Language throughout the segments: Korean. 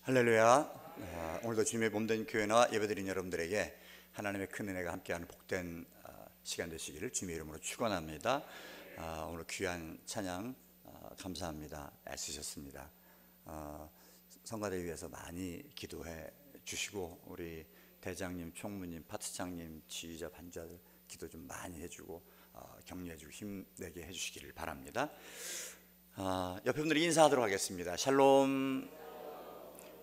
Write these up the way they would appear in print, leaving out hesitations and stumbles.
할렐루야. 오늘도 주님의 몸된 교회나 예배드린 여러분들에게 하나님의 큰 은혜가 함께하는 복된 시간 되시기를 주님의 이름으로 축원합니다. 오늘 귀한 찬양 감사합니다. 애쓰셨습니다. 성가대 위해서 많이 기도해 주시고 우리 대장님, 총무님, 파트장님, 지휘자, 반주자들 기도 좀 많이 해주고 격려해주고 힘내게 해주시기를 바랍니다. 옆에 분들이 인사하도록 하겠습니다. 샬롬.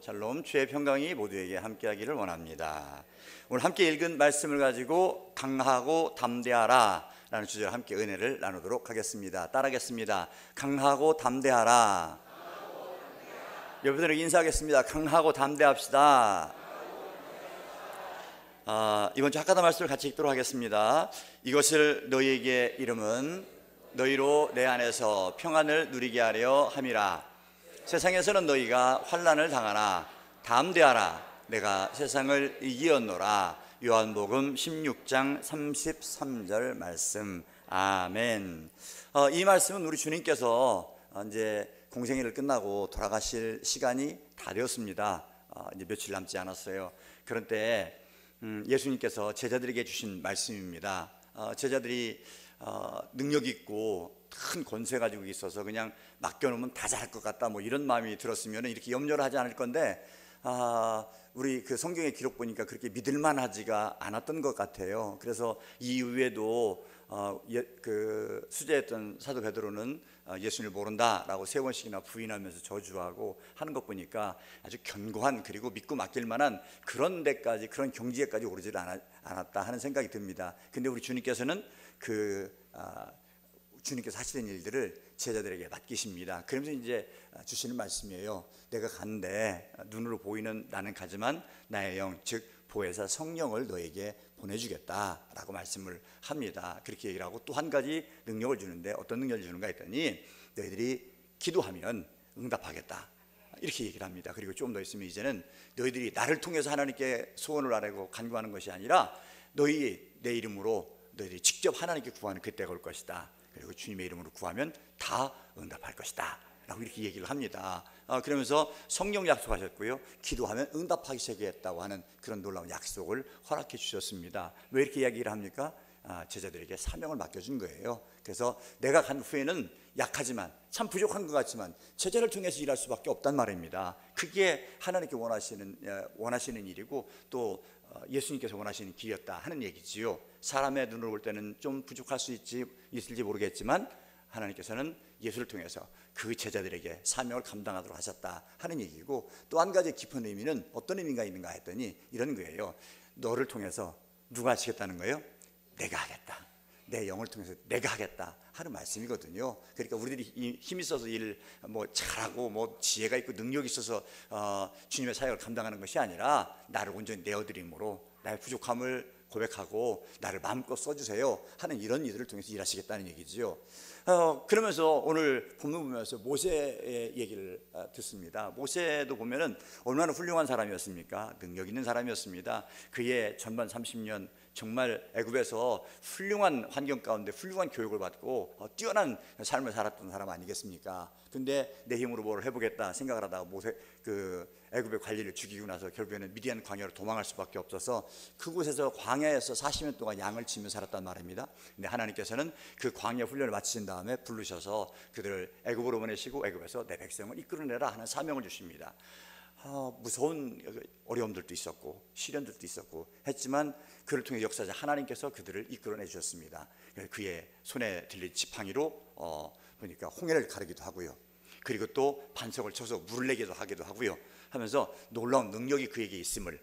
샬롬, 주의 평강이 모두에게 함께하기를 원합니다. 오늘 함께 읽은 말씀을 가지고 강하고 담대하라 라는 주제로 함께 은혜를 나누도록 하겠습니다. 따라하겠습니다. 강하고 담대하라. 여러분들에게 인사하겠습니다. 강하고 담대합시다. 이번 주 학가다 말씀을 같이 읽도록 하겠습니다. 이것을 너희에게 이름은 너희로 내 안에서 평안을 누리게 하려 함이라. 세상에서는 너희가 환난을 당하나 담대하라. 내가 세상을 이기었노라. 요한복음 16장 33절 말씀. 아멘. 이 말씀은 우리 주님께서 이제 공생애를 끝나고 돌아가실 시간이 다 되었습니다. 이제 며칠 남지 않았어요. 그런 때 예수님께서 제자들에게 주신 말씀입니다. 제자들이 능력 있고 큰 권세 가지고 있어서 그냥 맡겨놓으면 다 잘할 것 같다 뭐 이런 마음이 들었으면 이렇게 염려를 하지 않을 건데 우리 그 성경의 기록 보니까 그렇게 믿을만하지가 않았던 것 같아요. 그래서 이 이후에도 그 수제했던 사도 베드로는 예수님을 모른다라고 3번씩이나 부인하면서 저주하고 하는 것 보니까 아주 견고한 그리고 믿고 맡길 만한 그런 데까지 그런 경지에까지 오르지 않았다 하는 생각이 듭니다. 근데 우리 주님께서는 주님께서 하시는 일들을 제자들에게 맡기십니다. 그러면서 이제 주시는 말씀이에요. 내가 간데 눈으로 보이는 나는 가지만 나의 영 즉 보혜사 성령을 너에게 보내주겠다라고 말씀을 합니다. 그렇게 얘기를 하고 또 한 가지 능력을 주는데 어떤 능력을 주는가 했더니 너희들이 기도하면 응답하겠다 이렇게 얘기를 합니다. 그리고 좀 더 있으면 이제는 너희들이 나를 통해서 하나님께 소원을 아뢰고 간구하는 것이 아니라 내 이름으로 너희들이 직접 하나님께 구하는 그때가 올 것이다. 그리고 주님의 이름으로 구하면 다 응답할 것이다 라고 이렇게 얘기를 합니다. 그러면서 성령 약속하셨고요, 기도하면 응답하기 시작했다고 하는 그런 놀라운 약속을 허락해 주셨습니다. 왜 이렇게 이야기를 합니까? 제자들에게 사명을 맡겨준 거예요. 그래서 내가 간 후에는 약하지만 참 부족한 것 같지만 제자를 통해서 일할 수밖에 없단 말입니다. 그게 하나님께 원하시는 일이고 또 예수님께서 원하시는 길이었다 하는 얘기지요. 사람의 눈으로 볼 때는 좀 부족할 수 있을지 모르겠지만 하나님께서는 예수를 통해서 그 제자들에게 사명을 감당하도록 하셨다 하는 얘기고, 또 한 가지 깊은 의미는 어떤 의미가 있는가 했더니 이런 거예요. 너를 통해서 누가 하시겠다는 거예요? 내가 하겠다. 내 영을 통해서 내가 하겠다 하는 말씀이거든요. 그러니까 우리들이 힘 있어서 일 잘하고 지혜가 있고 능력이 있어서 주님의 사역을 감당하는 것이 아니라 나를 온전히 내어드림으로 나의 부족함을 고백하고 나를 마음껏 써주세요 하는 이런 일들을 통해서 일하시겠다는 얘기지요. 그러면서 오늘 본문 보면서 모세의 얘기를 듣습니다. 모세도 보면은 얼마나 훌륭한 사람이었습니까? 능력 있는 사람이었습니다. 그의 전반 30년 정말 애굽에서 훌륭한 환경 가운데 훌륭한 교육을 받고 뛰어난 삶을 살았던 사람 아니겠습니까? 근데 내 힘으로 뭘 해보겠다 생각을 하다가 애굽의 관리를 죽이고 나서 결국에는 미디안 광야로 도망할 수밖에 없어서 그곳에서 광야에서 40년 동안 양을 치며 살았단 말입니다. 근데 하나님께서는 그 광야 훈련을 마치신 다음에 부르셔서 그들을 애굽으로 보내시고 애굽에서 내 백성을 이끌어내라 하는 사명을 주십니다. 무서운 어려움들도 있었고 시련들도 있었고 했지만 그를 통해 역사자 하나님께서 그들을 이끌어내 주셨습니다. 그의 손에 들린 지팡이로 보니까 홍해를 가르기도 하고요, 그리고 또 반석을 쳐서 물을 내기도 하기도 하고요 하면서 놀라운 능력이 그에게 있음을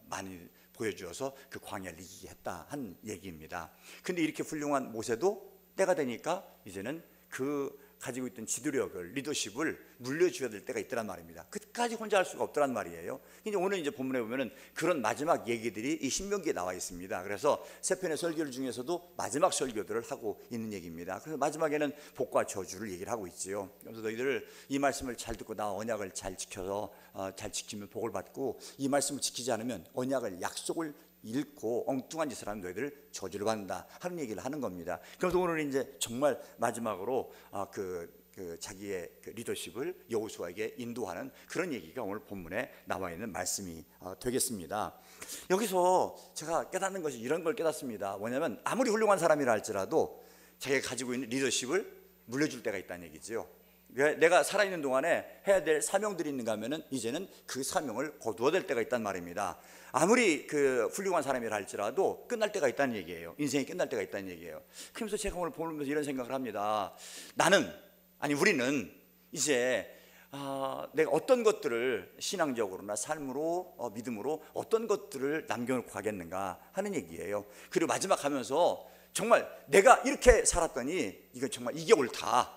많이 보여주어서 그 광야를 이기게 했다 한 얘기입니다. 근데 이렇게 훌륭한 모세도 때가 되니까 이제는 그 가지고 있던 지도력을, 리더십을 물려줘야 될 때가 있더란 말입니다. 끝까지 혼자 할 수가 없더란 말이에요. 근데 오늘 이제 본문에 보면은 그런 마지막 얘기들이 이 신명기에 나와 있습니다. 그래서 세 편의 설교를 중에서도 마지막 설교들을 하고 있는 얘기입니다. 그래서 마지막에는 복과 저주를 얘기를 하고 있지요. 그래서 너희들 이 말씀을 잘 듣고 나 언약을 잘 지켜서 잘 지키면 복을 받고, 이 말씀을 지키지 않으면 언약을, 약속을 잃고 엉뚱한 짓을 하면 너희들 저주를 받는다 하는 얘기를 하는 겁니다. 그래서 오늘 이제 정말 마지막으로 그 자기의 리더십을 여호수아에게 인도하는 그런 얘기가 오늘 본문에 나와 있는 말씀이 되겠습니다. 여기서 제가 깨닫는 것이 이런 걸 깨닫습니다. 뭐냐면 아무리 훌륭한 사람이라 할지라도 자기가 가지고 있는 리더십을 물려줄 때가 있다는 얘기죠. 내가 살아있는 동안에 해야 될 사명들이 있는가 하면은 이제는 그 사명을 거두어야 될 때가 있단 말입니다. 아무리 훌륭한 사람이라 할지라도 끝날 때가 있다는 얘기예요. 인생이 끝날 때가 있다는 얘기예요. 그러면서 제가 오늘 보면서 이런 생각을 합니다. 우리는 이제 내가 어떤 것들을 신앙적으로나 삶으로 믿음으로 어떤 것들을 남겨놓고 가겠는가 하는 얘기예요. 그리고 마지막 하면서 정말 내가 이렇게 살았더니 이건 정말 이게 옳다,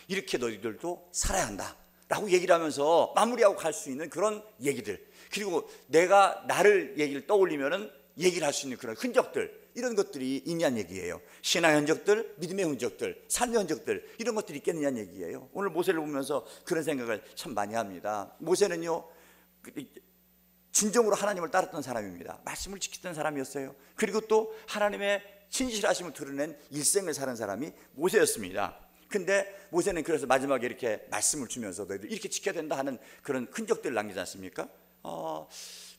이렇게 너희들도 살아야 한다 라고 얘기를 하면서 마무리하고 갈 수 있는 그런 얘기들, 그리고 내가 나를 얘기를 떠올리면은 얘기를 할 수 있는 그런 흔적들, 이런 것들이 있냐는 얘기예요. 신앙의 흔적들, 믿음의 흔적들, 삶의 흔적들, 이런 것들이 있겠느냐는 얘기예요. 오늘 모세를 보면서 그런 생각을 참 많이 합니다. 모세는요 진정으로 하나님을 따랐던 사람입니다. 말씀을 지키던 사람이었어요. 그리고 또 하나님의 신실하심을 드러낸 일생을 사는 사람이 모세였습니다. 근데 모세는 그래서 마지막에 이렇게 말씀을 주면서 너희들 이렇게 지켜야 된다 하는 그런 흔적들을 남기지 않습니까?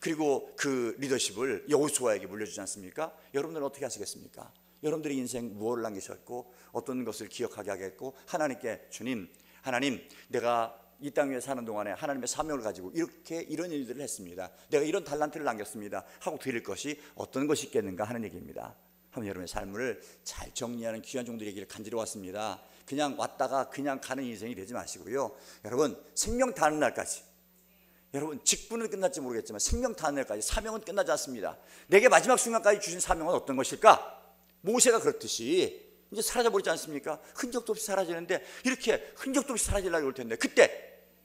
그리고 그 리더십을 여호수아에게 물려주지 않습니까? 여러분들은 어떻게 하시겠습니까? 여러분들의 인생 무엇을 남기셨고 어떤 것을 기억하게 하겠고 하나님께 주님, 하나님 내가 이 땅 위에 사는 동안에 하나님의 사명을 가지고 이런 일들을 했습니다. 내가 이런 달란트를 남겼습니다 하고 드릴 것이 어떤 것이 있겠는가 하는 얘기입니다. 한번 여러분의 삶을 잘 정리하는 귀한 종들의 얘기를 간지러 왔습니다. 그냥 왔다가 그냥 가는 인생이 되지 마시고요. 여러분 생명 다하는 날까지, 여러분 직분은 끝날지 모르겠지만 생명 다하는 날까지 사명은 끝나지 않습니다. 내게 마지막 순간까지 주신 사명은 어떤 것일까? 모세가 그렇듯이 이제 사라져버리지 않습니까? 흔적도 없이 사라지는데 이렇게 흔적도 없이 사라지려고 올 텐데 그때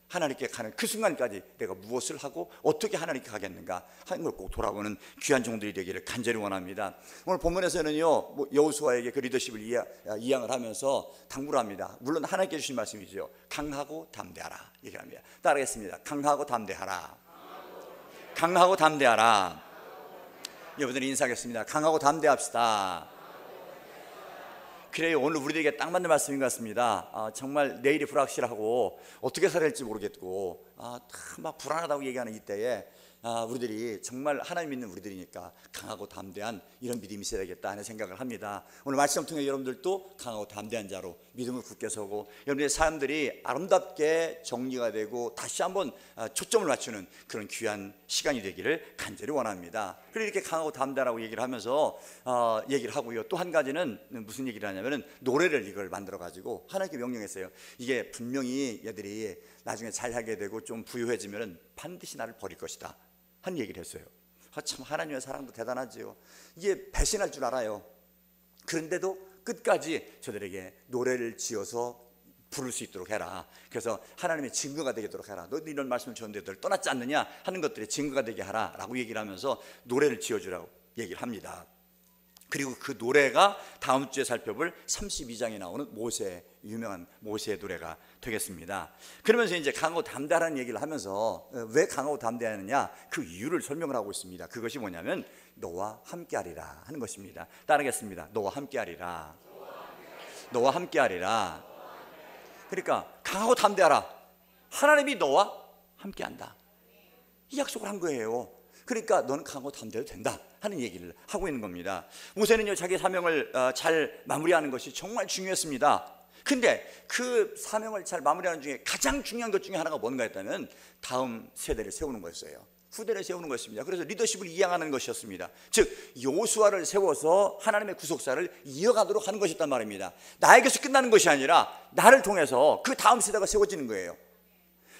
하나님께 가는 그 순간까지 내가 무엇을 하고 어떻게 하나님께 가겠는가 하는 걸 꼭 돌아보는 귀한 종들이 되기를 간절히 원합니다. 오늘 본문에서는요 여호수아에게 그 리더십을 이양을 하면서 당부를 합니다. 물론 하나님께 주신 말씀이죠. 강하고 담대하라 얘기합니다. 따라하겠습니다. 강하고 담대하라. 강하고 담대하라. 여러분들이 인사하겠습니다. 강하고 담대합시다. 그래요. 오늘 우리들에게 딱 맞는 말씀인 것 같습니다. 정말 내일이 불확실하고 어떻게 살아야 할지 모르겠고 막 불안하다고 얘기하는 이때에 우리들이 정말 하나님 믿는 우리들이니까 강하고 담대한 이런 믿음이 있어야 되겠다 하는 생각을 합니다. 오늘 말씀 통해 여러분들도 강하고 담대한 자로 믿음을 굳게 서고 여러분들의 삶들이 아름답게 정리가 되고 다시 한번 초점을 맞추는 그런 귀한 시간이 되기를 간절히 원합니다. 그리고 이렇게 강하고 담대하라고 얘기를 하면서 얘기를 하고요. 또 한 가지는 무슨 얘기를 하냐면은 노래를 이걸 만들어 가지고 하나님께 명령했어요. 이게 분명히 얘들이 나중에 잘 하게 되고 좀 부유해지면은 반드시 나를 버릴 것이다 한 얘기를 했어요. 참 하나님의 사랑도 대단하지요. 이게 배신할 줄 알아요. 그런데도 끝까지 저들에게 노래를 지어서 부를 수 있도록 해라. 그래서 하나님의 증거가 되도록 해라. 너희들 이런 말씀을 줬는데 너희들 떠났지 않느냐 하는 것들의 증거가 되게 하라 라고 얘기를 하면서 노래를 지어주라고 얘기를 합니다. 그리고 그 노래가 다음 주에 살펴볼 32장에 나오는 유명한 모세의 노래가 되겠습니다. 그러면서 이제 강하고 담대하라는 얘기를 하면서 왜 강하고 담대하느냐 그 이유를 설명을 하고 있습니다. 그것이 뭐냐면 너와 함께하리라 하는 것입니다. 따르겠습니다. 너와 함께하리라. 너와 함께하리라. 그러니까 강하고 담대하라. 하나님이 너와 함께한다. 이 약속을 한 거예요. 그러니까 너는 강하고 담대해도 된다 하는 얘기를 하고 있는 겁니다. 모세는요 자기 사명을 잘 마무리하는 것이 정말 중요했습니다. 근데 그 사명을 잘 마무리하는 중에 가장 중요한 것 중에 하나가 뭔가 했다면 다음 세대를 세우는 거였어요. 후대를 세우는 것입니다. 그래서 리더십을 이양하는 것이었습니다. 즉 여호수아를 세워서 하나님의 구속사를 이어가도록 하는 것이었단 말입니다. 나에게서 끝나는 것이 아니라 나를 통해서 그 다음 세대가 세워지는 거예요.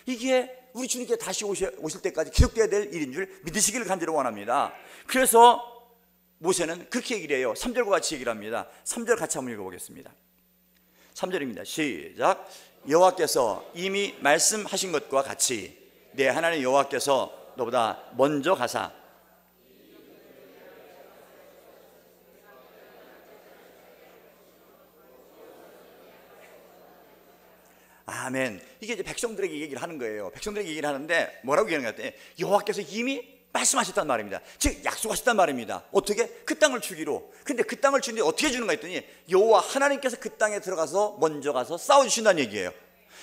이게 우리 주님께 다시 오실 때까지 계속돼야 될 일인 줄 믿으시기를 간절히 원합니다. 그래서 모세는 그렇게 얘기를 해요. 3절과 같이 얘기를 합니다. 3절 같이 한번 읽어보겠습니다. 3절입니다. 시작. 여호와께서 이미 말씀하신 것과 같이 내 하나님 여호와께서 너보다 먼저 가사 아멘. 이게 이제 백성들에게 얘기를 하는 거예요. 백성들에게 얘기를 하는데 뭐라고 얘기하는 것 같아요? 여호와께서 이미 말씀하셨단 말입니다. 즉 약속하셨단 말입니다. 어떻게? 그 땅을 주기로. 근데 그 땅을 주는데 어떻게 주는가 했더니 여호와 하나님께서 그 땅에 들어가서 먼저 가서 싸워주신다는 얘기예요.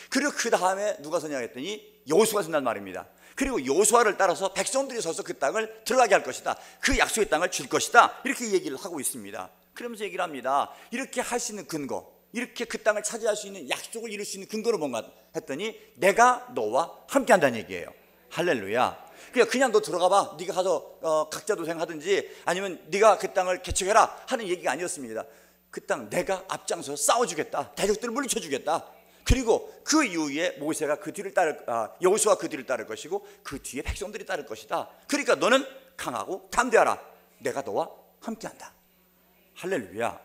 그리고 그 다음에 누가 서냐 했더니 여호수아가 선단 말입니다. 그리고 여호수아를 따라서 백성들이 서서 그 땅을 들어가게 할 것이다. 그 약속의 땅을 줄 것이다. 이렇게 얘기를 하고 있습니다. 그러면서 얘기를 합니다. 이렇게 할 수 있는 근거, 이렇게 그 땅을 차지할 수 있는 약속을 이룰 수 있는 근거는 뭔가 했더니 내가 너와 함께 한다는 얘기예요. 할렐루야. 그냥 너 들어가 봐. 네가 가서 각자 도생하든지 아니면 네가 그 땅을 개척해라 하는 얘기가 아니었습니다. 그 땅 내가 앞장서 싸워주겠다. 대적들을 물리쳐주겠다. 그리고 그 이후에 모세가 그 뒤를 여호수아가 그 뒤를 따를 것이고 그 뒤에 백성들이 따를 것이다. 그러니까 너는 강하고 담대하라. 내가 너와 함께한다. 할렐루야.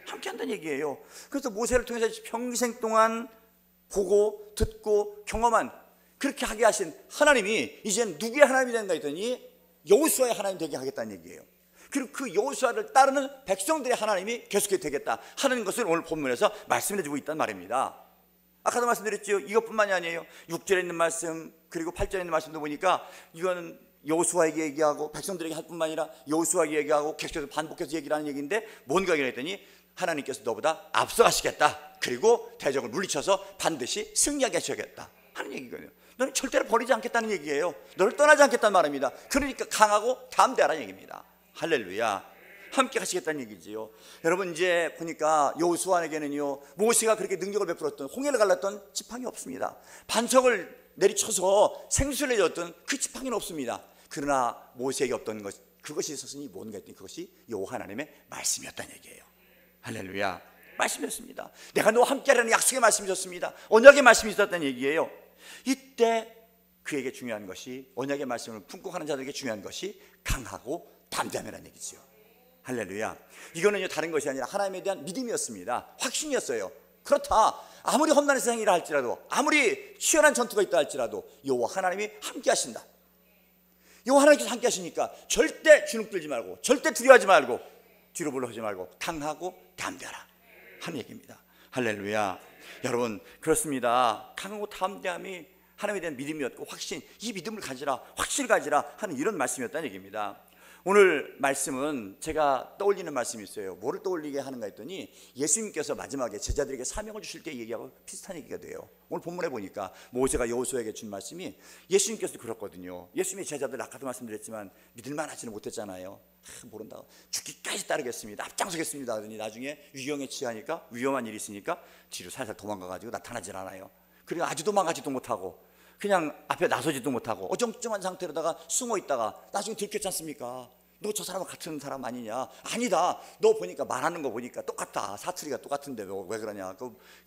함께한다는 얘기예요. 그래서 모세를 통해서 평생 동안 보고 듣고 경험한, 그렇게 하게 하신 하나님이 이제는 누구의 하나님이 된가 했더니 여호수아의 하나님 되게 하겠다는 얘기예요. 그리고 그 여호수아를 따르는 백성들의 하나님이 계속해서 되겠다 하는 것을 오늘 본문에서 말씀해 주고 있단 말입니다. 아까도 말씀드렸죠. 이것뿐만이 아니에요. 6절에 있는 말씀 그리고 8절에 있는 말씀도 보니까 이거는 여호수아에게 얘기하고 백성들에게 할 뿐만 아니라 여호수아에게 얘기하고 계속해서 반복해서 얘기를 하는 얘기인데 뭔가 했더니 하나님께서 너보다 앞서가시겠다. 그리고 대적을 물리쳐서 반드시 승리하게 하시겠다 하는 얘기거든요. 너는 절대로 버리지 않겠다는 얘기예요. 너를 떠나지 않겠다는 말입니다. 그러니까 강하고 담대하라는 얘기입니다. 할렐루야. 함께 하시겠다는 얘기지요. 여러분 이제 보니까 여호수아에게는요 모세가 그렇게 능력을 베풀었던 홍해를 갈랐던 지팡이 없습니다. 반석을 내리쳐서 생수를 내줬던 그 지팡이는 없습니다. 그러나 모세에게 없던 것, 그것이 있었으니 뭔가 했더니 그것이 여호와 하나님의 말씀이었다는 얘기예요. 할렐루야. 말씀이었습니다. 내가 너와 함께하라는 약속의 말씀이셨습니다. 언약의 말씀이 있었다는 얘기예요. 이때 그에게 중요한 것이, 언약의 말씀을 품고 가는 자들에게 중요한 것이 강하고 담대함이라는 얘기죠. 할렐루야. 이거는요 다른 것이 아니라 하나님에 대한 믿음이었습니다. 확신이었어요. 그렇다. 아무리 험난한 세상이라 할지라도, 아무리 치열한 전투가 있다 할지라도 여호와 하나님이 함께 하신다. 여호와 하나님께서 함께 하시니까 절대 주눅들지 말고, 절대 두려워하지 말고, 뒤로 물러서지 말고 강하고 담대하라 하는 얘기입니다. 할렐루야. 여러분 그렇습니다. 강하고 담대함이 하나님에 대한 믿음이었고 확신, 이 믿음을 가지라, 확신을 가지라 하는 이런 말씀이었다는 얘기입니다. 오늘 말씀은 제가 떠올리는 말씀이 있어요. 뭐를 떠올리게 하는가 했더니 예수님께서 마지막에 제자들에게 사명을 주실 때 얘기하고 비슷한 얘기가 돼요. 오늘 본문에 보니까 모세가 여호수아에게 준 말씀이 예수님께서도 그렇거든요. 예수님의 제자들 아까도 말씀드렸지만 믿을만 하지는 못했잖아요. 모른다, 죽기까지 따르겠습니다, 앞장서겠습니다 하더니 나중에 위경에 취하니까, 위험한 일이 있으니까 뒤로 살살 도망가가지고 나타나질 않아요. 그리고 아주 도망가지도 못하고 그냥 앞에 나서지도 못하고 어정쩡한 상태로다가 숨어 있다가 나중에 들켰지 않습니까? 너 저 사람과 같은 사람 아니냐? 아니다. 너 보니까 말하는 거 보니까 똑같다. 사투리가 똑같은데 왜 그러냐?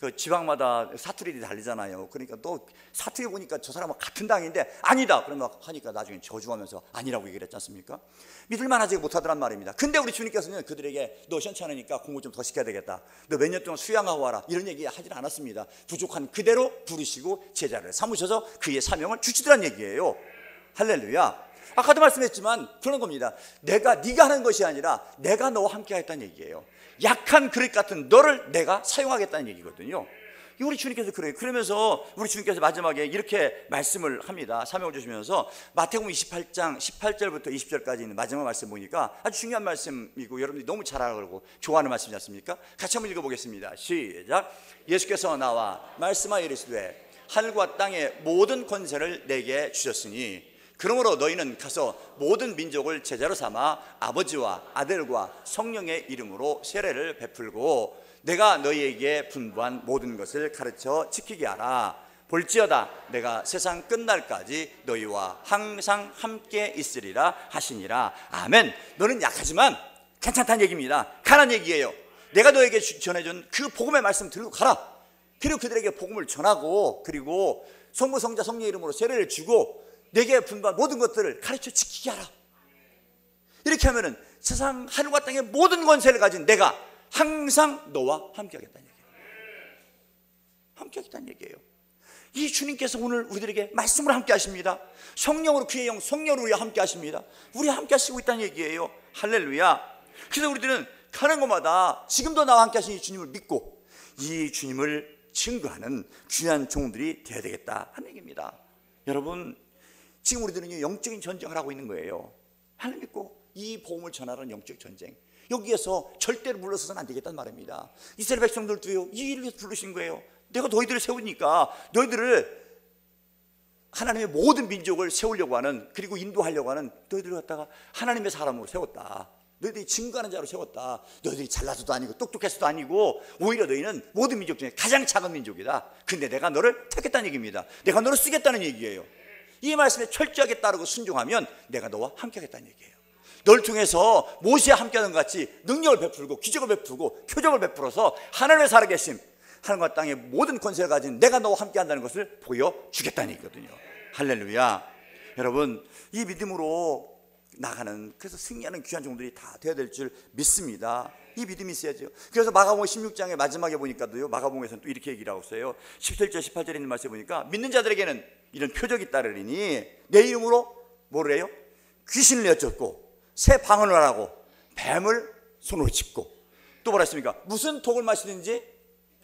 그 지방마다 사투리들이 다르잖아요. 그러니까 또 사투리 보니까 저 사람과 같은 당인데 아니다. 그러면 하니까 나중에 저주하면서 아니라고 얘기를 했지 않습니까? 믿을만하지 못하더란 말입니다. 근데 우리 주님께서는 그들에게 너 시원치 않으니까 공부 좀 더 시켜야 되겠다. 너 몇 년 동안 수양하고 와라. 이런 얘기 하지 않았습니다. 부족한 그대로 부르시고 제자를 삼으셔서 그의 사명을 주시더란 얘기예요. 할렐루야. 아까도 말씀했지만 그런 겁니다. 네가 하는 것이 아니라 내가 너와 함께 하겠다는 얘기예요. 약한 그릇 같은 너를 내가 사용하겠다는 얘기거든요. 우리 주님께서 그래요. 그러면서 우리 주님께서 마지막에 이렇게 말씀을 합니다. 사명을 주시면서 마태복음 28장 18절부터 20절까지 있는 마지막 말씀 보니까 아주 중요한 말씀이고 여러분들이 너무 잘 알고 좋아하는 말씀이지 않습니까? 같이 한번 읽어보겠습니다. 시작. 예수께서 나와 말씀하여 이르시되 하늘과 땅의 모든 권세를 내게 주셨으니 그러므로 너희는 가서 모든 민족을 제자로 삼아 아버지와 아들과 성령의 이름으로 세례를 베풀고 내가 너희에게 분부한 모든 것을 가르쳐 지키게 하라. 볼지어다 내가 세상 끝날까지 너희와 항상 함께 있으리라 하시니라. 아멘. 너는 약하지만 괜찮다는 얘기입니다. 가라는 얘기예요. 내가 너에게 전해준 그 복음의 말씀 들고 가라. 그리고 그들에게 복음을 전하고 그리고 성부 성자 성령의 이름으로 세례를 주고 내게 분부한 모든 것들을 가르쳐 지키게 하라. 이렇게 하면은 세상 하늘과 땅의 모든 권세를 가진 내가 항상 너와 함께 하겠다는 얘기예요. 함께 하겠다는 얘기예요. 이 주님께서 오늘 우리들에게 말씀으로 함께 하십니다. 성령으로 그의 영 성령으로 우리와 함께 하십니다. 우리와 함께 하시고 있다는 얘기예요. 할렐루야. 그래서 우리들은 가는 곳마다 지금도 나와 함께 하신 이 주님을 믿고 이 주님을 증거하는 귀한 종들이 되어야 되겠다 하는 얘기입니다. 여러분 지금 우리들은 영적인 전쟁을 하고 있는 거예요. 하나님 믿고 이 복음을 전하라는 영적 전쟁. 여기에서 절대로 물러서서는 안 되겠다는 말입니다. 이스라엘 백성들도요, 이 일을 위해서 부르신 거예요. 내가 너희들을 세우니까 너희들을 하나님의 모든 민족을 세우려고 하는, 그리고 인도하려고 하는 너희들을 갖다가 하나님의 사람으로 세웠다. 너희들이 증거하는 자로 세웠다. 너희들이 잘나서도 아니고 똑똑해서도 아니고 오히려 너희는 모든 민족 중에 가장 작은 민족이다. 근데 내가 너를 택했다는 얘기입니다. 내가 너를 쓰겠다는 얘기예요. 이 말씀에 철저하게 따르고 순종하면 내가 너와 함께 하겠다는 얘기예요. 너를 통해서 모세와 함께하는 것 같이 능력을 베풀고 기적을 베풀고 표적을 베풀어서 하나님의 살아계심, 하늘과 땅의 모든 권세를 가진 내가 너와 함께한다는 것을 보여주겠다는 얘기거든요. 할렐루야. 여러분, 이 믿음으로 나가는, 그래서 승리하는 귀한 종들이 다 되어야 될 줄 믿습니다. 이 믿음이 있어야죠. 그래서 마가복음 16장의 마지막에 보니까도요, 마가복음에서는 또 이렇게 얘기를 하고 있어요. 17절 18절에 있는 말씀에 보니까 믿는 자들에게는 이런 표적이 따르리니 내 이름으로 뭐를 해요? 귀신을 내쫓고 새 방언을 하고 뱀을 손으로 짚고 또 뭐라 했습니까? 무슨 독을 마시든지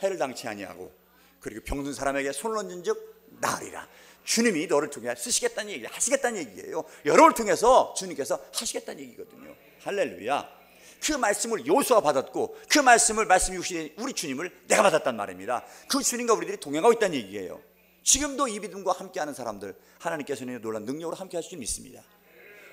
해를 당치 아니하고 그리고 병든 사람에게 손을 얹은 즉 나으리라. 주님이 너를 통해 쓰시겠다는 얘기, 하시겠다는 얘기예요. 여러분을 통해서 주님께서 하시겠다는 얘기거든요. 할렐루야. 그 말씀을 요수가 받았고 그 말씀을 말씀이 주신 우리 주님을 내가 받았단 말입니다. 그 주님과 우리들이 동행하고 있다는 얘기예요. 지금도 이 믿음과 함께하는 사람들, 하나님께서는 놀라운 능력으로 함께 하실 줄 믿습니다.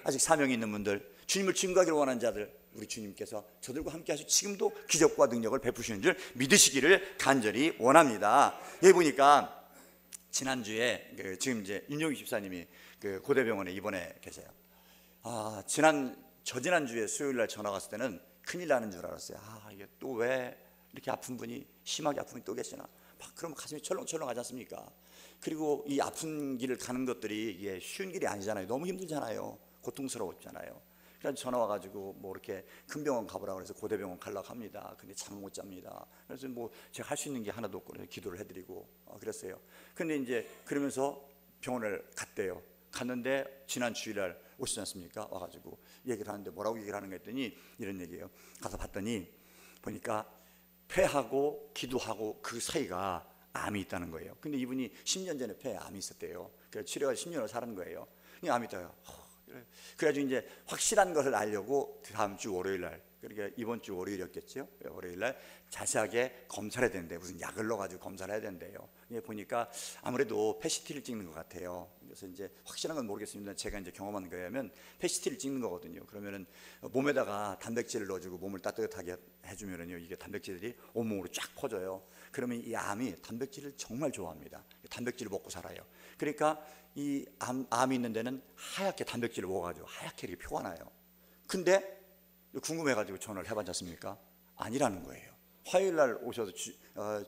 아직 사명이 있는 분들, 주님을 증거하기를 원하는 자들, 우리 주님께서 저들과 함께 하시고 지금도 기적과 능력을 베푸시는 줄 믿으시기를 간절히 원합니다. 여기 보니까 지난주에 지금 이제 윤용희 집사님이 고대병원에 입원해 계세요. 저지난주에 수요일날 전화 갔을 때는 큰일 나는 줄 알았어요. 이게 또 왜 이렇게 아픈 분이, 심하게 아픈 분이 또 계시나. 막 그러면 가슴이 철렁철렁하지 않습니까? 그리고 이 아픈 길을 가는 것들이 이게 쉬운 길이 아니잖아요. 너무 힘들잖아요. 고통스러웠잖아요. 그래서 전화 와가지고 뭐 이렇게 큰 병원 가보라고 해서 고대병원 가려고 합니다. 근데 잠 못 잡니다. 그래서 뭐 제가 할 수 있는 게 하나도 없고 기도를 해드리고 그랬어요. 근데 이제 그러면서 병원을 갔대요. 갔는데 지난 주일날 오시지 않습니까? 와가지고 얘기를 하는데 뭐라고 얘기를 하는 거 했더니 이런 얘기예요. 가서 봤더니 보니까 폐하고 기도하고 그 사이가 암이 있다는 거예요. 근데 이분이 10년 전에 폐에 암이 있었대요. 그래서 치료가 10년을 사는 거예요. 이 암이 있다가 그래가지고 이제 확실한 것을 알려고 다음 주 월요일 날, 그러니까 이번 주 월요일이었겠죠. 월요일 날 자세하게 검사를 해야 되는데 무슨 약을 넣어가지고 검사를 해야 된대요. 보니까 아무래도 PET를 찍는 것 같아요. 그래서 이제 확실한 건 모르겠습니다. 제가 이제 경험한 거에 하면 PET를 찍는 거거든요. 그러면은 몸에다가 단백질을 넣어주고 몸을 따뜻하게 해주면은요, 이게 단백질들이 온몸으로 쫙 퍼져요. 그러면 이 암이 단백질을 정말 좋아합니다. 단백질을 먹고 살아요. 그러니까 이 암이 있는 데는 하얗게 단백질을 먹어가지고 하얗게 이렇게 표가 나요. 근데 궁금해가지고 전화를 해봤지 않습니까? 아니라는 거예요. 화요일 날 오셔서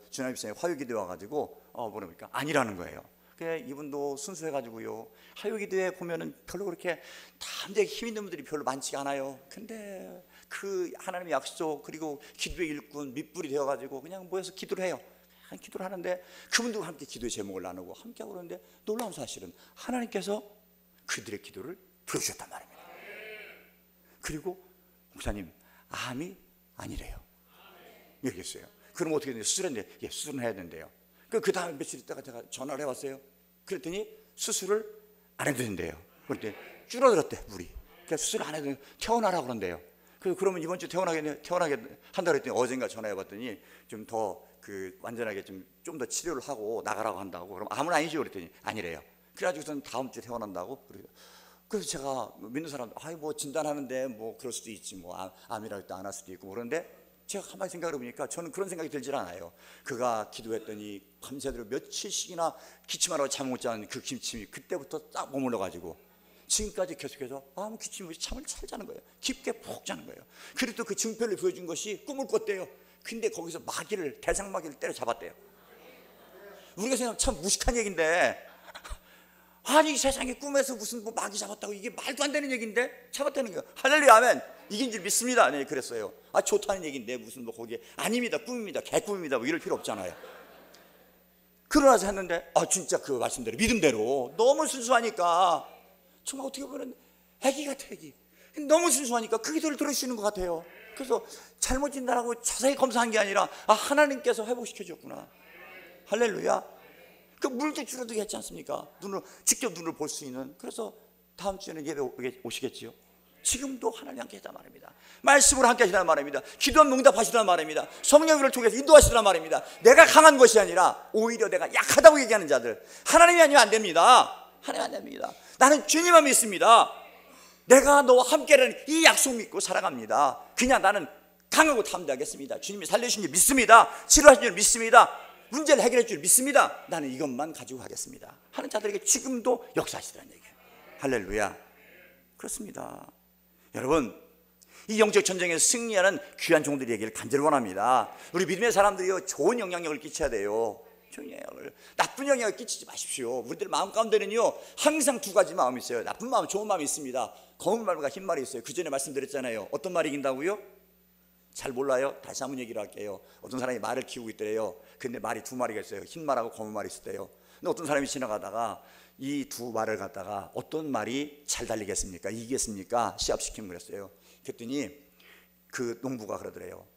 주나님 집사님 화요 기도에 와가지고 뭐랍니까? 아니라는 거예요. 그래 이분도 순수해가지고요. 화요 기도에 보면은 별로 그렇게 담대하게 힘 있는 분들이 별로 많지가 않아요. 근데 그 하나님의 약속 그리고 기도의 일꾼 밑불이 되어가지고 그냥 모여서 기도를 해요. 기도를 하는데 그분들과 함께 기도의 제목을 나누고 함께하고 그러는데 놀라운 사실은 하나님께서 그들의 기도를 들어주셨단 말입니다. 그리고 목사님 암이 아니래요. 얘기했어요. 그럼 어떻게 되냐? 수술했는데 예, 수술은 해야 된대요. 그 다음에 며칠 있다가 제가 전화를 해봤어요. 그랬더니 수술을 안 해도 된대요. 그랬더니 줄어들었대 물이. 그러니까 수술 안 해도 퇴원하라고 그런대요. 그러면 이번 주 퇴원하게 한다고 했더니 어젠가 전화해봤더니 좀 더 완전하게 좀 더 치료를 하고 나가라고 한다고. 그럼 암은 아니죠? 그랬더니 아니래요. 그래가지고선 다음 주에 퇴원한다고. 그래서 제가 믿는 사람들 뭐 진단하는데 뭐 그럴 수도 있지, 뭐 암이라고 해도 안 할 수도 있고. 그런데 제가 가만히 생각해 보니까 저는 그런 생각이 들질 않아요. 그가 기도했더니 밤새도록 며칠씩이나 기침하라고 잠 못 자는 그 기침이 그때부터 딱 머물러 가지고 지금까지 계속해서 아무 기침 없이 잠을 잘 자는 거예요. 깊게 푹 자는 거예요. 그리고 또 그 증표를 보여준 것이 꿈을 꿨대요. 근데 거기서 대상 마귀를 때려잡았대요. 우리가 생각하면 참 무식한 얘기인데, 아니 세상에 꿈에서 무슨 뭐 마귀 잡았다고, 이게 말도 안 되는 얘기인데 잡았다는 거예요. 할렐루야 아멘. 이긴 줄 믿습니다. 네, 그랬어요. 좋다는 얘기인데 무슨 뭐 거기에 아닙니다, 꿈입니다, 개꿈입니다, 뭐 이럴 필요 없잖아요. 그러나서 했는데 진짜 그 말씀대로 믿음대로 너무 순수하니까 정말 어떻게 보면 애기 같아, 애기. 너무 순수하니까 그 기도를 들으시는 것 같아요. 그래서 잘못 진단하고 자세히 검사한 게 아니라 하나님께서 회복시켜 줬구나. 할렐루야. 그 물도 줄어들게 했지 않습니까? 직접 눈으로 볼 수 있는. 그래서 다음 주에는 예배 오시겠지요? 지금도 하나님 함께 하시단 말입니다. 말씀으로 함께 하시단 말입니다. 기도하면 응답하시단 말입니다. 성령을 통해서 인도하시단 말입니다. 내가 강한 것이 아니라 오히려 내가 약하다고 얘기하는 자들, 하나님이 아니면 안 됩니다. 하나님 안 됩니다. 나는 주님만 믿습니다. 내가 너와 함께라는 이 약속 믿고 살아갑니다. 그냥 나는 강하고 담대하겠습니다. 주님이 살려주신 줄 믿습니다. 치료하신 줄 믿습니다. 문제를 해결해 줄 믿습니다. 나는 이것만 가지고 가겠습니다 하는 자들에게 지금도 역사하시더라는 얘기예요. 할렐루야. 그렇습니다. 여러분, 이 영적 전쟁에서 승리하는 귀한 종들이 되기를 간절히 원합니다. 우리 믿음의 사람들이요, 좋은 영향력을 끼쳐야 돼요. 좋은 영향력을, 나쁜 영향을 끼치지 마십시오. 우리들 마음 가운데는요 항상 두 가지 마음이 있어요. 나쁜 마음, 좋은 마음이 있습니다. 검은 말과 흰 말이 있어요. 그 전에 말씀드렸잖아요. 어떤 말이 이긴다고요? 잘 몰라요? 다시 한번 얘기를 할게요. 어떤 사람이 말을 키우고 있더래요. 근데 말이 두 마리가 있어요. 흰 말하고 검은 말이 있었대요. 근데 어떤 사람이 지나가다가 이 두 말을 갖다가 어떤 말이 잘 달리겠습니까? 이기겠습니까? 시합시키면 그랬어요. 그랬더니 그 농부가 그러더래요.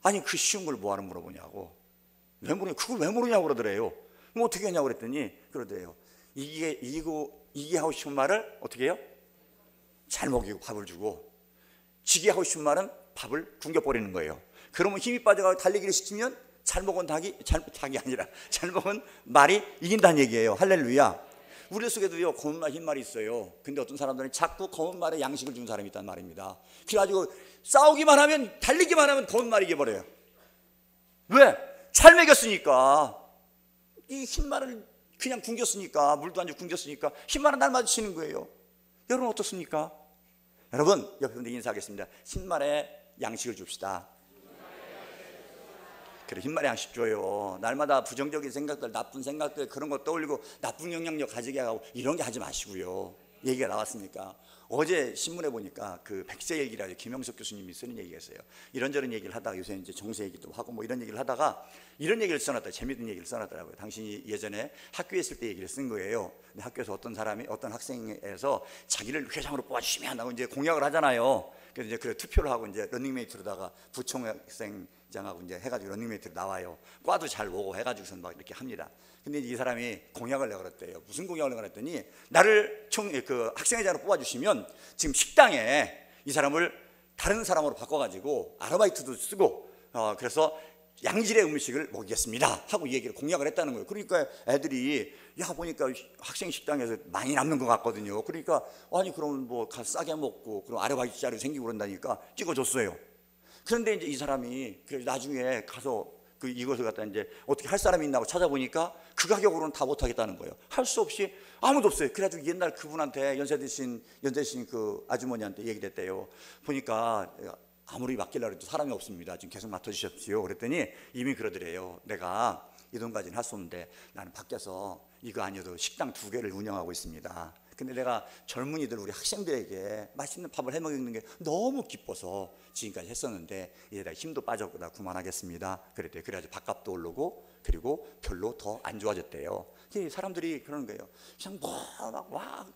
아니 그 쉬운 걸 뭐하러 물어보냐고. 왜 모르냐? 그걸 왜 모르냐고 그러더래요. 뭐 어떻게 하냐고 그랬더니 그러더래요. 이기게 하고 싶은 말을 어떻게 해요? 잘 먹이고 밥을 주고, 지게 하고 싶은 말은 밥을 굶겨버리는 거예요. 그러면 힘이 빠져가지고 달리기를 시키면 잘 먹은 닭이 아니라 잘 먹은 말이 이긴다는 얘기예요. 할렐루야. 우리 속에도요 검은 말 흰 말이 있어요. 근데 어떤 사람들은 자꾸 검은 말에 양식을 주는 사람이 있단 말입니다. 그래가지고 싸우기만 하면, 달리기만 하면 검은 말이 이겨버려요. 왜? 잘 먹였으니까. 이 흰 말을 그냥 굶겼으니까, 물도 안 주고 굶겼으니까 흰 말은 날 마주치는 거예요. 여러분 어떻습니까? 여러분 옆에 분들 인사하겠습니다. 흰 말에 양식을 줍시다. 그래, 흰말에 양식 줘요. 날마다 부정적인 생각들, 나쁜 생각들, 그런 거 떠올리고 나쁜 영향력 가지게 하고 이런 게 하지 마시고요. 얘기가 나왔으니까. 어제 신문에 보니까 그 백세 일기라고 김영석 교수님이 쓰는 얘기가 있어요. 이런저런 얘기를 하다가 요새 이제 정세 얘기도 하고 뭐 이런 얘기를 하다가 이런 얘기를 써놨다. 재미있는 얘기를 써놨더라고요. 당신이 예전에 학교에 있을 때 얘기를 쓴 거예요. 근데 학교에서 어떤 학생에서 자기를 회장으로 뽑아주시면 한다고 이제 공약을 하잖아요. 그래서 이제 그 투표를 하고 이제 러닝메이트로다가 부총학생장하고 이제 해가지고 러닝메이트로 나와요. 과도 잘 오고 해가지고선 막 이렇게 합니다. 근데 이 사람이 공약을 내가 그랬대요. 무슨 공약을 내가 그랬더니 나를 학생회장으로 뽑아주시면 지금 식당에 이 사람을 다른 사람으로 바꿔가지고 아르바이트도 쓰고 그래서 양질의 음식을 먹이겠습니다 하고 이 얘기를 공약을 했다는 거예요. 그러니까 애들이 야 보니까 학생 식당에서 많이 남는 것 같거든요. 그러니까 아니 그러면 뭐 가서 싸게 먹고 그럼 아르바이트 자료 생기고 그런다니까 찍어줬어요. 그런데 이제 이 사람이 나중에 가서 이것을 갖다 이제 어떻게 할 사람이 있나 고 찾아보니까 그 가격으로는 다 못하겠다는 거예요. 할 수 없이 아무도 없어요. 그래가지고 옛날 그분한테 연세 드신 그 아주머니한테 얘기를 했대요. 보니까 아무리 맡기려고 해도 사람이 없습니다. 지금 계속 맡아주십시오. 그랬더니 이미 그러더래요. 내가 이 돈 가지는 할 수 없는데 나는 밖에서 이거 아니어도 식당 2개를 운영하고 있습니다. 근데 내가 젊은이들 우리 학생들에게 맛있는 밥을 해먹이는 게 너무 기뻐서 지금까지 했었는데 이제 내가 힘도 빠졌고 나 그만하겠습니다. 그랬대요. 그래가지고 밥값도 오르고 그리고 별로 더 안 좋아졌대요. 사람들이 그러는 거예요. 그냥 와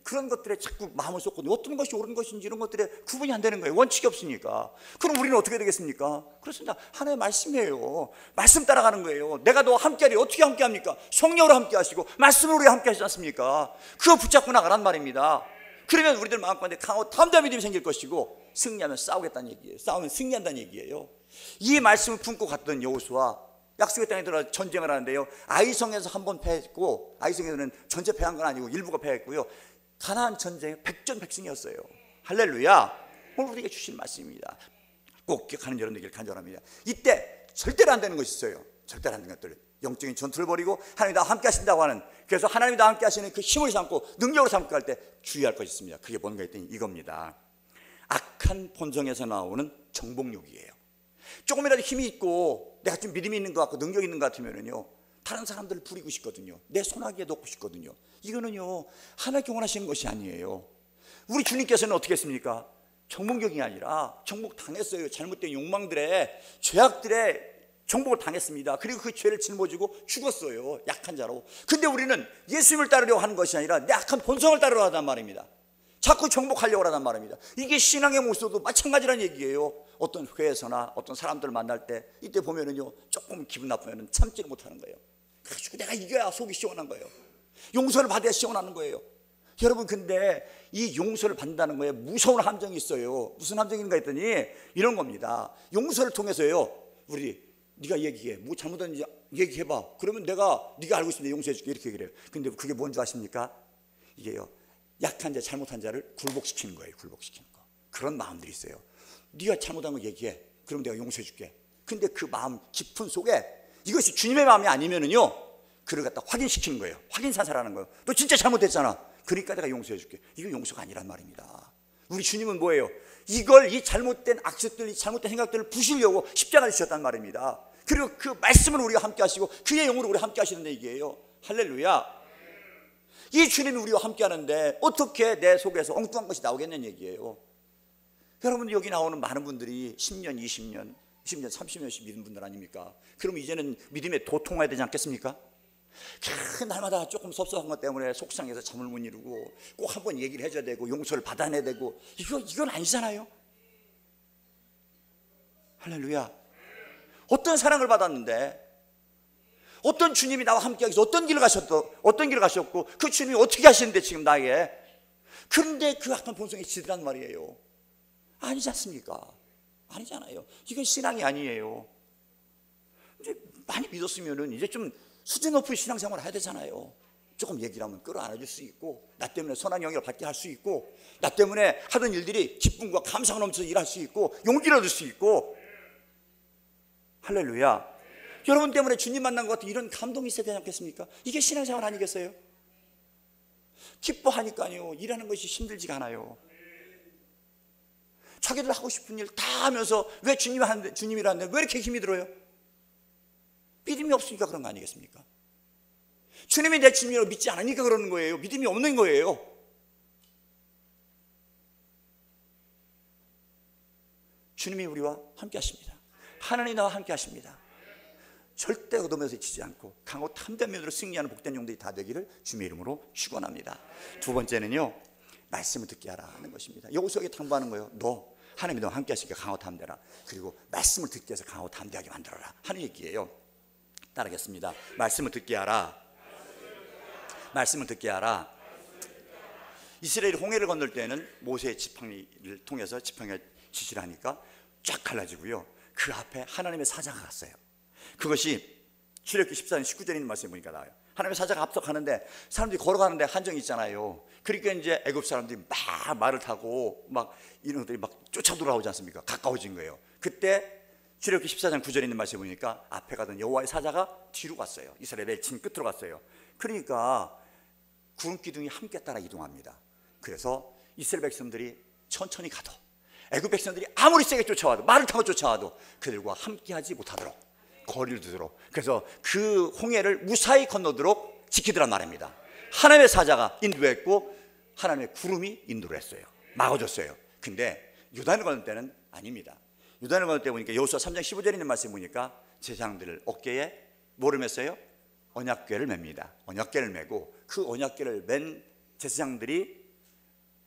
그런 것들에 자꾸 마음을 쏟거든요. 어떤 것이 옳은 것인지 이런 것들에 구분이 안 되는 거예요. 원칙이 없으니까. 그럼 우리는 어떻게 되겠습니까? 그렇습니다. 하나님의 말씀이에요. 말씀 따라가는 거예요. 내가 너와 함께하리. 어떻게 함께합니까? 성령으로 함께하시고 말씀으로 함께하시지 않습니까? 그거 붙잡고 나가란 말입니다. 그러면 우리들 마음 가운데 강하고 담대한 믿음이 생길 것이고 승리하면 싸우겠다는 얘기예요. 싸우면 승리한다는 얘기예요. 이 말씀을 품고 갔던 여호수아 약속의 땅에 들어가 전쟁을 하는데요, 아이성에서 한 번 패했고, 아이성에서는 전체 패한 건 아니고 일부가 패했고요, 가나안 전쟁에 백전백승이었어요. 할렐루야. 오늘 우리에게 주신 말씀입니다. 꼭 기억하는 여러분들에게 간절합니다. 이때 절대로 안 되는 것이 있어요. 절대로 안 되는 것들, 영적인 전투를 벌이고 하나님이 나와 함께 하신다고 하는, 그래서 하나님이 나와 함께 하시는 그 힘을 삼고 능력을 삼고 할 때 주의할 것이 있습니다. 그게 뭔가 했더니 이겁니다. 악한 본성에서 나오는 정복욕이에요. 조금이라도 힘이 있고 내가 좀 믿음이 있는 것 같고 능력이 있는 것 같으면요, 다른 사람들을 부리고 싶거든요. 내 손아귀에 넣고 싶거든요. 이거는요, 하나님께 원하시는 것이 아니에요. 우리 주님께서는 어떻게 했습니까? 정복욕이 아니라 정복당했어요. 잘못된 욕망들에, 죄악들에 정복을 당했습니다. 그리고 그 죄를 짊어지고 죽었어요. 약한 자로. 근데 우리는 예수님을 따르려고 하는 것이 아니라 내 악한 본성을 따르려고 하단 말입니다. 자꾸 정복하려고 하단 말입니다. 이게 신앙의 모습도 마찬가지란 얘기예요. 어떤 회에서나 어떤 사람들을 만날 때 이때 보면은요, 조금 기분 나쁘면 참지를 못하는 거예요. 그래가지고 내가 이겨야 속이 시원한 거예요. 용서를 받아야 시원하는 거예요. 여러분, 근데 이 용서를 받는다는 거에 무서운 함정이 있어요. 무슨 함정인가 했더니 이런 겁니다. 용서를 통해서요, 네가 얘기해, 뭐 잘못했는지 얘기해봐. 그러면 내가 네가 알고 있으면 용서해줄게, 이렇게 얘기를 해요. 근데 그게 뭔지 아십니까? 이게요, 약한 자, 잘못한 자를 굴복시키는 거예요. 굴복시키는 거. 그런 마음들이 있어요. 네가 잘못한 거 얘기해, 그럼 내가 용서해줄게. 근데 그 마음 깊은 속에 이것이 주님의 마음이 아니면은요, 그를 갖다 확인시키는 거예요. 확인사살하는 거예요. 너 진짜 잘못했잖아, 그러니까 내가 용서해줄게. 이거 용서가 아니란 말입니다. 우리 주님은 뭐예요? 이 잘못된 악습들, 이 잘못된 생각들을 부수려고 십자가를 지셨단 말입니다. 그리고 그 말씀을 우리가 함께 하시고 그의 영으로 우리가 함께 하시는 얘기예요. 할렐루야. 이 주님이 우리와 함께 하는데 어떻게 내 속에서 엉뚱한 것이 나오겠냐는 얘기예요. 여러분, 여기 나오는 많은 분들이 10년, 20년, 10년, 30년씩 믿은 분들 아닙니까? 그럼 이제는 믿음의 도통해야 되지 않겠습니까? 날마다 조금 섭섭한 것 때문에 속상해서 잠을 못 이루고 꼭 한번 얘기를 해줘야 되고 용서를 받아내야 되고, 이건 아니잖아요. 할렐루야. 어떤 사랑을 받았는데, 어떤 주님이 나와 함께 하셔서 어떤 길을 가셨고 그 주님이 어떻게 하시는데 지금 나에게, 그런데 그 악한 본성이 지더란 말이에요. 아니지 않습니까? 아니잖아요. 이건 신앙이 아니에요. 이제 많이 믿었으면은 이제 좀 수준 높은 신앙생활을 해야 되잖아요. 조금 얘기를 하면 끌어안아줄 수 있고, 나 때문에 선한 영향을 받게 할 수 있고, 나 때문에 하던 일들이 기쁨과 감사가 넘쳐서 일할 수 있고, 용기를 얻을 수 있고. 할렐루야. 여러분 때문에 주님 만난 것 같은 이런 감동이 있어야 되지 않겠습니까? 이게 신앙생활 아니겠어요? 기뻐하니까요, 일하는 것이 힘들지가 않아요. 자기들 하고 싶은 일 다 하면서 왜 주님이라는데 왜 이렇게 힘이 들어요? 믿음이 없으니까 그런 거 아니겠습니까? 주님이 내 주님이라고 믿지 않으니까 그러는 거예요. 믿음이 없는 거예요. 주님이 우리와 함께 하십니다. 하나님이 나와 함께 하십니다. 절대 얻으면서 지지 않고 강호 탐대면으로 승리하는 복된 용들이 다 되기를 주님의 이름으로 축원합니다. 두 번째는요, 말씀을 듣게 하라는 것입니다. 여기서 당부하는 거예요. 너 하나님이 너와 함께 하시니까 강호 탐대라. 그리고 말씀을 듣게 해서 강호 탐대하게 만들어라 하는 얘기예요. 따르겠습니다. 말씀을 듣게 하라. 말씀을 듣게 하라. 이스라엘이 홍해를 건널 때는 모세의 지팡이를 통해서 지팡이가 지시를 하니까 쫙 갈라지고요, 그 앞에 하나님의 사자가 갔어요. 그것이 출애굽기 14장 19절에 있는 말씀에 보니까 나와요. 하나님의 사자가 앞서 가는데 사람들이 걸어가는데 한정이 있잖아요. 그러니까 이제 애굽 사람들이 막 말을 타고 막 이런 것들이 막 쫓아 돌아오지 않습니까? 가까워진 거예요. 그때 출애굽기 14장 9절에 있는 말씀에 보니까 앞에 가던 여호와의 사자가 뒤로 갔어요. 이스라엘의 진 끝으로 갔어요. 그러니까 구름 기둥이 함께 따라 이동합니다. 그래서 이스라엘 백성들이 천천히 가도, 애굽 백성들이 아무리 세게 쫓아와도, 말을 타고 쫓아와도 그들과 함께하지 못하도록 거리를 두도록, 그래서 그 홍해를 무사히 건너도록 지키더란 말입니다. 하나님의 사자가 인도했고 하나님의 구름이 인도를 했어요. 막아줬어요. 근데 요단을 건널 때는 아닙니다. 요단을 건널 때 보니까 여호수아 3장 15절에 있는 말씀에 보니까 제사장들을 어깨에 뭐를 맸어요? 언약궤를 맵니다. 언약궤를 메고 그 언약궤를 맨 제사장들이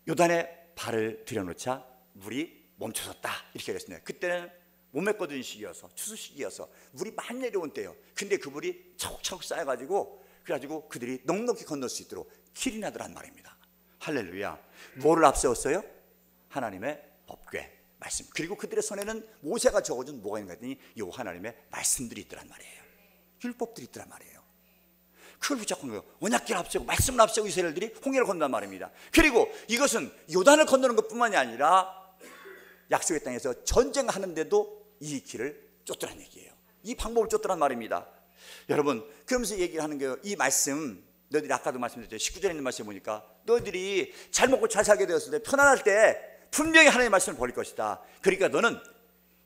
요단에 발을 들여놓자 물이 멈춰섰다, 이렇게 됐습니다. 그때는 못 메꿔둔 시기여서, 추수 시기여서 물이 많이 내려온 때예요. 근데 그 물이 차곡차곡 쌓여가지고, 그래가지고 그들이 넉넉히 건널 수 있도록 길이 나더란 말입니다. 할렐루야. 뭐를 앞세웠어요? 하나님의 법궤, 말씀. 그리고 그들의 손에는 모세가 적어준 뭐가 있는가 했더니 요 하나님의 말씀들이 있더란 말이에요. 율법들이 있더란 말이에요. 그걸 붙잡고 거예요. 언약궤를 앞세우고 말씀을 앞세우고 이스라엘들이 홍해를 건넌단 말입니다. 그리고 이것은 요단을 건너는 것뿐만이 아니라 약속의 땅에서 전쟁하는데도 이 길을 쫓더란 얘기예요. 이 방법을 쫓더란 말입니다. 여러분, 그러면서 얘기를 하는 거예요. 이 말씀, 너희들이 아까도 말씀드렸죠. 19절에 있는 말씀에 보니까 너희들이 잘 먹고 잘 살게 되었을 때, 편안할 때 분명히 하나님의 말씀을 버릴 것이다. 그러니까 너는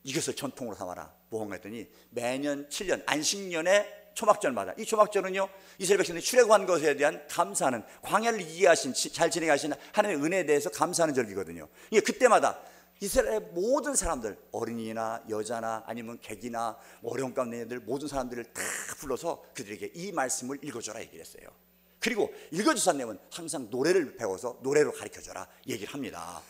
이것을 전통으로 삼아라. 뭐가 했더니 매년 7년 안식년에 초막절마다, 이 초막절은요, 이스라엘 백성들이 출애굽한 것에 대한 감사하는, 광야를 이해하신, 잘 진행하신 하나님의 은혜에 대해서 감사하는 절기거든요. 이게 그때마다 이스라엘의 모든 사람들, 어린이나 여자나 아니면 객이나 어려운 가운데 있는 모든 사람들을 다 불러서 그들에게 이 말씀을 읽어줘라 얘기를 했어요. 그리고 읽어주신 내용은 항상 노래를 배워서 노래로 가르쳐줘라 얘기를 합니다.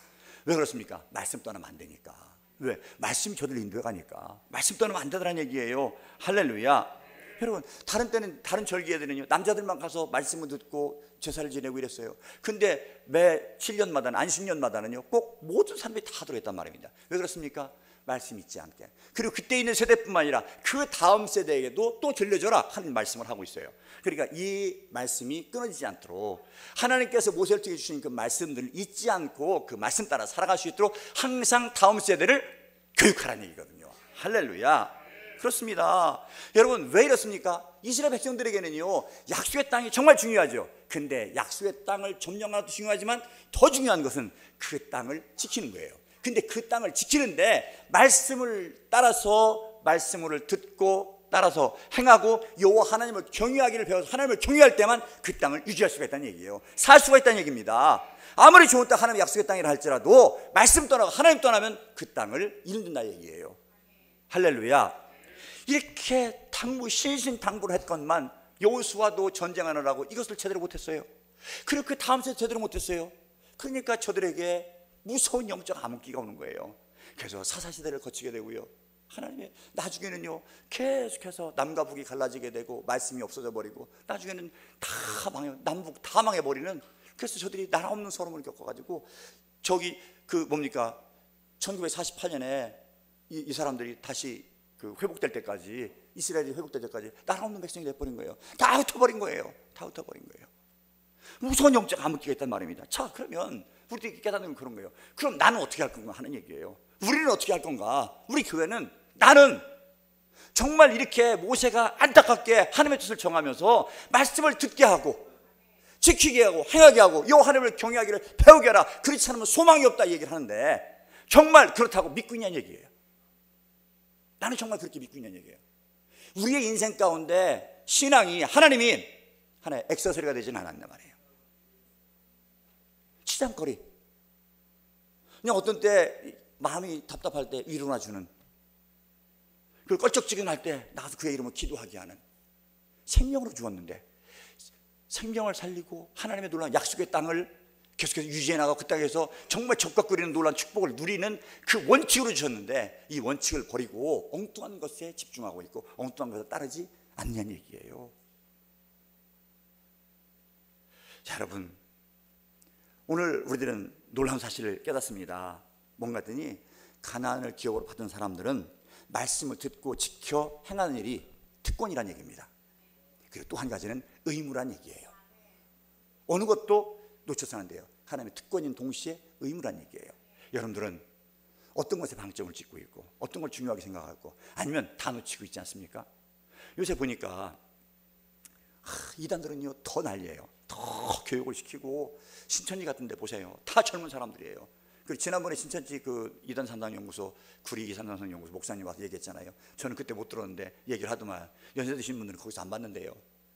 왜 그렇습니까? 말씀 떠나면 안 되니까. 왜? 말씀이 저들을 인도해 가니까. 말씀 떠나면 안 되더라는 얘기예요. 할렐루야. 여러분, 다른 때는, 다른 절기에들은요, 남자들만 가서 말씀을 듣고 제사를 지내고 이랬어요. 근데 매 7년마다는, 안식년마다는요, 꼭 모든 사람들이 다 들어있단 말입니다. 왜 그렇습니까? 말씀 잊지 않게. 그리고 그때 있는 세대뿐만 아니라 그 다음 세대에게도 또 들려줘라 하는 말씀을 하고 있어요. 그러니까 이 말씀이 끊어지지 않도록 하나님께서 모세를 통해 주신 그 말씀들을 잊지 않고 그 말씀 따라 살아갈 수 있도록 항상 다음 세대를 교육하라는 얘기거든요. 할렐루야. 그렇습니다. 여러분, 왜 이렇습니까? 이스라엘 백성들에게는요, 약속의 땅이 정말 중요하죠. 근데 약속의 땅을 점령하는 것도 중요하지만 더 중요한 것은 그 땅을 지키는 거예요. 근데 그 땅을 지키는데 말씀을 따라서, 말씀을 듣고 따라서 행하고 여호와 하나님을 경외하기를 배워서 하나님을 경외할 때만 그 땅을 유지할 수가 있다는 얘기예요. 살 수가 있다는 얘기입니다. 아무리 좋은 땅, 하나님의 약속의 땅이라 할지라도 말씀 떠나고 하나님 떠나면 그 땅을 잃는다 얘기예요. 할렐루야. 이렇게 신신당부를 했건만 여호수아도 전쟁하느라고 이것을 제대로 못했어요. 그리고 그 다음 세대 제대로 못했어요. 그러니까 저들에게 무서운 영적 암흑기가 오는 거예요. 그래서 사사시대를 거치게 되고요, 하나님의 나중에는요, 계속해서 남과 북이 갈라지게 되고 말씀이 없어져 버리고 나중에는 다 망해, 남북 다 망해버리는. 그래서 저들이 나라 없는 서름을 겪어가지고 저기 1948년에 이 사람들이 다시 그 회복될 때까지, 이스라엘이 회복될 때까지 나라 없는 백성이 돼버린 거예요. 다 흩어버린 거예요. 다 흩어버린 거예요. 무서운 영적 암흑기가 있단 말입니다. 자, 그러면 우리들이 깨닫는 건 그런 거예요. 그럼 나는 어떻게 할 건가 하는 얘기예요. 우리는 어떻게 할 건가? 우리 교회는, 나는 정말 이렇게 모세가 안타깝게 하나님의 뜻을 정하면서 말씀을 듣게 하고 지키게 하고 행하게 하고 여호와 하나님을 경외하기를 배우게 하라. 그렇지 않으면 소망이 없다 얘기를 하는데, 정말 그렇다고 믿고 있냐는 얘기예요. 나는 정말 그렇게 믿고 있냐는 얘기예요. 우리의 인생 가운데 신앙이, 하나님이 하나의 액세서리가 되지는 않았단 말이에요. 치장거리. 그냥 어떤 때 마음이 답답할 때 위로나 주는, 그리고 껄쩍지근할 때 나가서 그의 이름을 기도하게 하는, 생명으로 주었는데 생명을 살리고 하나님의 놀라운 약속의 땅을 계속해서 유지해 나가고 그 땅에서 정말 적각거리는 놀라운 축복을 누리는 그 원칙으로 주셨는데, 이 원칙을 버리고 엉뚱한 것에 집중하고 있고 엉뚱한 것에 따르지 않냐는 얘기예요. 자, 여러분, 오늘 우리들은 놀라운 사실을 깨닫습니다. 뭔가 했더니 가나안을 기업으로 받은 사람들은 말씀을 듣고 지켜 행하는 일이 특권이란 얘기입니다. 그리고 또 한 가지는 의무란 얘기예요. 어느 것도 놓쳐서는 안 돼요. 하나님의 특권인 동시에 의무란 얘기예요. 여러분들은 어떤 것에 방점을 찍고 있고 어떤 걸 중요하게 생각하고, 아니면 다 놓치고 있지 않습니까? 요새 보니까 이단들은요 더 난리예요. 더 교육을 시키고, 신천지 같은 데 보세요. 다 젊은 사람들이에요. 그리고 지난번에 신천지 그 이단 산당연구소, 구리 이산당연구소 목사님 와서 얘기했잖아요. 저는 그때 못 들었는데 얘기를 하더만, 연세 드신 분들은 거기서 안 받는데요.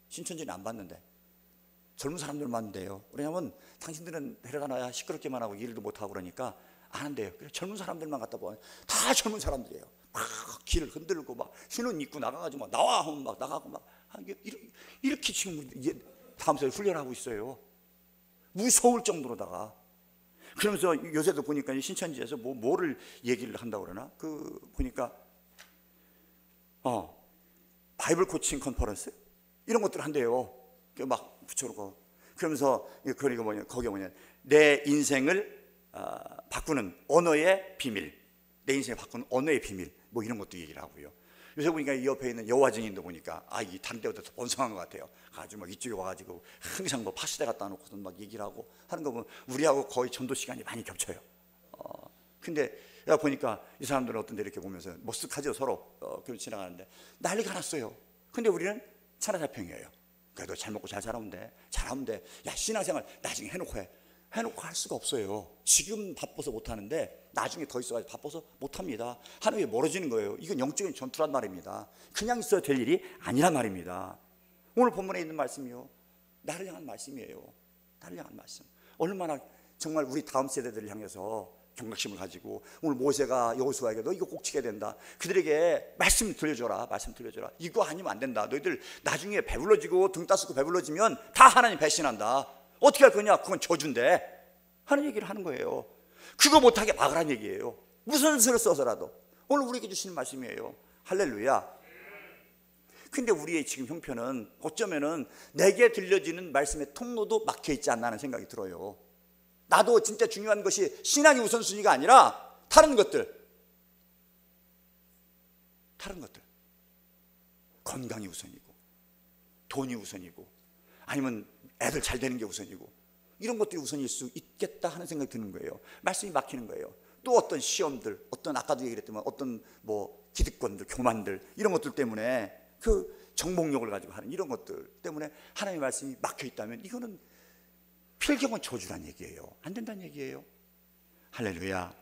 신천지는 안 받는데 젊은 사람들만 받는데요. 왜냐하면 당신들은 데려가놔야 시끄럽게만 하고 일도 못하고 그러니까 안 한대요. 그래서 젊은 사람들만 갖다 보면 다 젊은 사람들이에요. 막 길을 흔들고 막 신혼 입고 나가가지고 막 나와 하면 막 나가고 막 이렇게 지금 다음 세대 훈련하고 있어요. 무서울 정도로다가. 그러면서 요새도 보니까 신천지에서 뭐를 얘기를 한다고 그러나, 그 보니까 바이블 코칭 컨퍼런스 이런 것들 한대요. 막 붙여놓고. 그러면서 그러니까 거기에 내 인생을 바꾸는 언어의 비밀, 내 인생을 바꾸는 언어의 비밀, 뭐 이런 것도 얘기를 하고요. 요새 보니까 이 옆에 있는 여호와 증인도 보니까 이 다른 때보다 더 번성한 것 같아요. 아주 막 이쪽에 와가지고 항상 뭐 파시대 갖다 놓고서 막 얘기를 하고 하는 거 보면 우리하고 거의 전도 시간이 많이 겹쳐요. 근데 내가 보니까 이 사람들은 어떤 데 이렇게 보면서 머쓱하죠 서로. 그렇게 지나가는데 난리가 났어요. 근데 우리는 천하자평이에요. 그래도 잘 먹고 잘 살아면 돼. 잘하면 돼. 야, 신앙생활 나중에 해놓고 해. 해놓고 할 수가 없어요. 지금 바빠서 못하는데 나중에 더 있어가지고 바빠서 못합니다. 하나님이 멀어지는 거예요. 이건 영적인 전투란 말입니다. 그냥 있어야 될 일이 아니란 말입니다. 오늘 본문에 있는 말씀이요, 나를 향한 말씀이에요. 나를 향한 말씀. 얼마나 정말 우리 다음 세대들을 향해서 경각심을 가지고, 오늘 모세가 여호수아에게 너 이거 꼭 지켜야 된다. 그들에게 말씀 들려줘라. 말씀 들려줘라. 이거 아니면 안 된다. 너희들 나중에 배불러지고 등 따스고 배불러지면 다 하나님 배신한다. 어떻게 할 거냐? 그건 저주인데 하는 얘기를 하는 거예요. 그거 못하게 막으란 얘기예요. 무슨 수를 써서라도. 오늘 우리에게 주시는 말씀이에요. 할렐루야. 근데 우리의 지금 형편은 어쩌면은 내게 들려지는 말씀의 통로도 막혀 있지 않나 하는 생각이 들어요. 나도 진짜 중요한 것이 신앙이 우선순위가 아니라 다른 것들, 건강이 우선이고 돈이 우선이고 아니면 애들 잘 되는 게 우선이고 이런 것들이 우선일 수 있겠다 하는 생각이 드는 거예요. 말씀이 막히는 거예요. 또 어떤 시험들, 어떤 아까도 얘기했지만 어떤 뭐 기득권들, 교만들 이런 것들 때문에 그 정복력을 가지고 하는 이런 것들 때문에 하나님의 말씀이 막혀 있다면 이거는 필경은 저주란 얘기예요. 안 된다는 얘기예요. 할렐루야.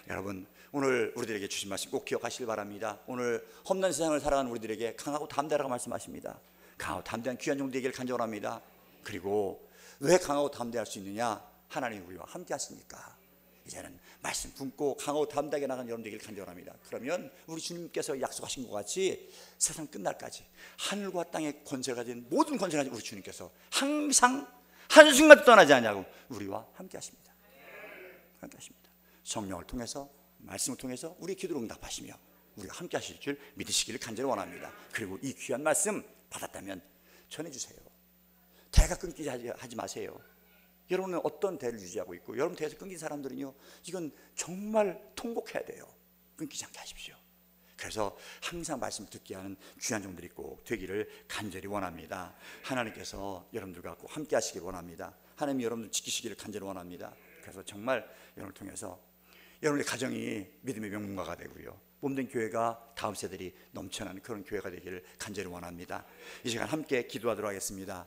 여러분, 오늘 우리들에게 주신 말씀 꼭 기억하시길 바랍니다. 오늘 험난 세상을 살아가는 우리들에게 강하고 담대하라고 말씀하십니다. 강하고 담대한 귀한 종들 되기를 간절합니다. 그리고 왜 강하고 담대할 수 있느냐? 하나님이 우리와 함께 하시니까. 이제는 말씀 품고 강하고 담대하게 나가는 여러분 되기를 간절합니다. 그러면 우리 주님께서 약속하신 것 같이 세상 끝날까지 하늘과 땅의 권세를 가진 모든 권세를 가진 우리 주님께서 항상 한순간도 떠나지 않냐고 우리와 함께 하십니다. 함께 하십니다. 성령을 통해서 말씀을 통해서 우리 기도를 응답하시며 우리가 함께 하실 줄 믿으시기를 간절히 원합니다. 그리고 이 귀한 말씀 받았다면 전해주세요. 대가 끊기지 하지 마세요. 여러분은 어떤 대를 유지하고 있고 여러분 대에서 끊긴 사람들은요, 이건 정말 통곡해야 돼요. 끊기지 않게 하십시오. 그래서 항상 말씀을 듣게 하는 귀한 종들이 꼭 되기를 간절히 원합니다. 하나님께서 여러분들과 꼭 함께 하시길 원합니다. 하나님이 여러분들 지키시기를 간절히 원합니다. 그래서 정말 여러분을 통해서 여러분의 가정이 믿음의 명문가가 되고요, 몸된 교회가 다음 세대들이 넘쳐나는 그런 교회가 되기를 간절히 원합니다. 이 시간 함께 기도하도록 하겠습니다.